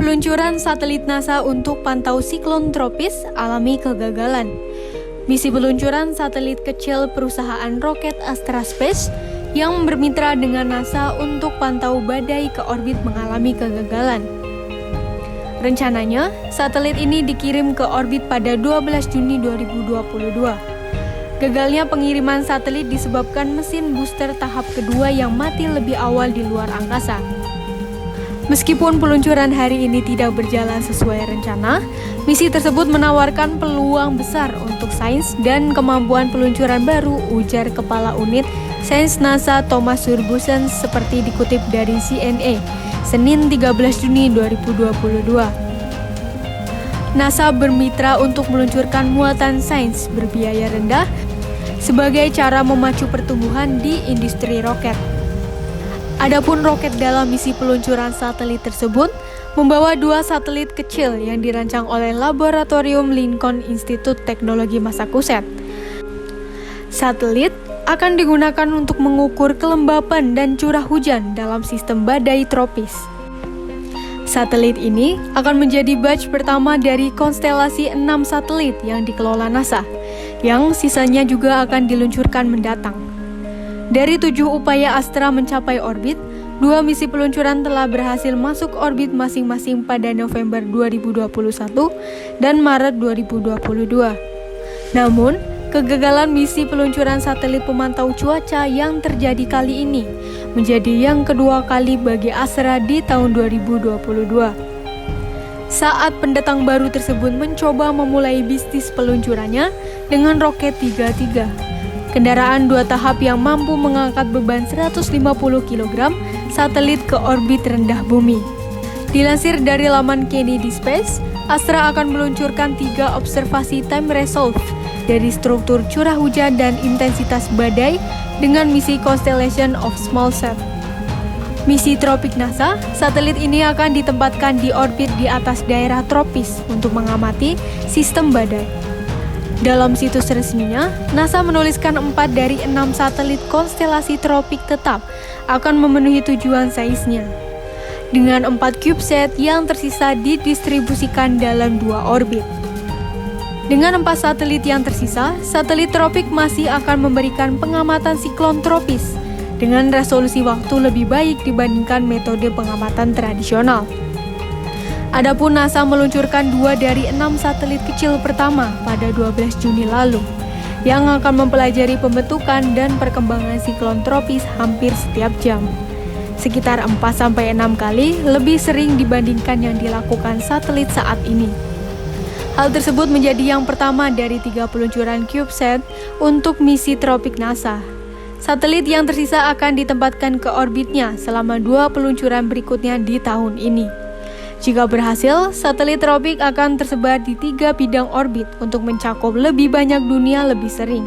Peluncuran satelit NASA untuk pantau siklon tropis alami kegagalan. Misi peluncuran satelit kecil perusahaan roket Astra Space yang bermitra dengan NASA untuk pantau badai ke orbit mengalami kegagalan. Rencananya, satelit ini dikirim ke orbit pada 12 Juni 2022. Gagalnya pengiriman satelit disebabkan mesin booster tahap kedua yang mati lebih awal di luar angkasa. Meskipun peluncuran hari ini tidak berjalan sesuai rencana, misi tersebut menawarkan peluang besar untuk sains dan kemampuan peluncuran baru, ujar Kepala Unit Sains NASA Thomas Jurgensen seperti dikutip dari CNA, Senin 13 Juni 2022. NASA bermitra untuk meluncurkan muatan sains berbiaya rendah sebagai cara memacu pertumbuhan di industri roket. Adapun roket dalam misi peluncuran satelit tersebut membawa 2 satelit kecil yang dirancang oleh Laboratorium Lincoln Institute Teknologi Massachusetts. Satelit akan digunakan untuk mengukur kelembapan dan curah hujan dalam sistem badai tropis. Satelit ini akan menjadi batch pertama dari konstelasi 6 satelit yang dikelola NASA, yang sisanya juga akan diluncurkan mendatang. Dari 7 upaya Astra mencapai orbit, 2 misi peluncuran telah berhasil masuk orbit masing-masing pada November 2021 dan Maret 2022. Namun, kegagalan misi peluncuran satelit pemantau cuaca yang terjadi kali ini menjadi yang kedua kali bagi Astra di tahun 2022. Saat pendatang baru tersebut mencoba memulai bisnis peluncurannya dengan roket 3-3. Kendaraan 2 tahap yang mampu mengangkat beban 150 kg satelit ke orbit rendah bumi. Dilansir dari laman Kennedy Space, Astra akan meluncurkan 3 observasi time resolve dari struktur curah hujan dan intensitas badai dengan misi Constellation of Small Sat. Misi tropik NASA, satelit ini akan ditempatkan di orbit di atas daerah tropis untuk mengamati sistem badai. Dalam situs resminya, NASA menuliskan 4 dari 6 satelit konstelasi tropik tetap akan memenuhi tujuan sainsnya, dengan 4 CubeSat yang tersisa didistribusikan dalam 2 orbit. Dengan 4 satelit yang tersisa, satelit tropik masih akan memberikan pengamatan siklon tropis dengan resolusi waktu lebih baik dibandingkan metode pengamatan tradisional. Adapun NASA meluncurkan 2 dari 6 satelit kecil pertama pada 12 Juni lalu, yang akan mempelajari pembentukan dan perkembangan siklon tropis hampir setiap jam, sekitar 4-6 kali lebih sering dibandingkan yang dilakukan satelit saat ini. Hal tersebut menjadi yang pertama dari 3 peluncuran CubeSat untuk misi tropik NASA. Satelit yang tersisa akan ditempatkan ke orbitnya selama 2 peluncuran berikutnya di tahun ini. Jika berhasil, satelit tropik akan tersebar di 3 bidang orbit untuk mencakup lebih banyak dunia lebih sering.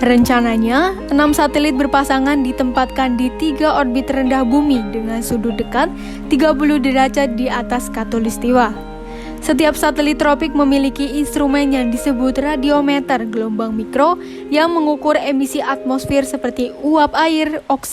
Rencananya, 6 satelit berpasangan ditempatkan di 3 orbit rendah bumi dengan sudut dekat 30 derajat di atas khatulistiwa. Setiap satelit tropik memiliki instrumen yang disebut radiometer gelombang mikro yang mengukur emisi atmosfer seperti uap air, oksigen,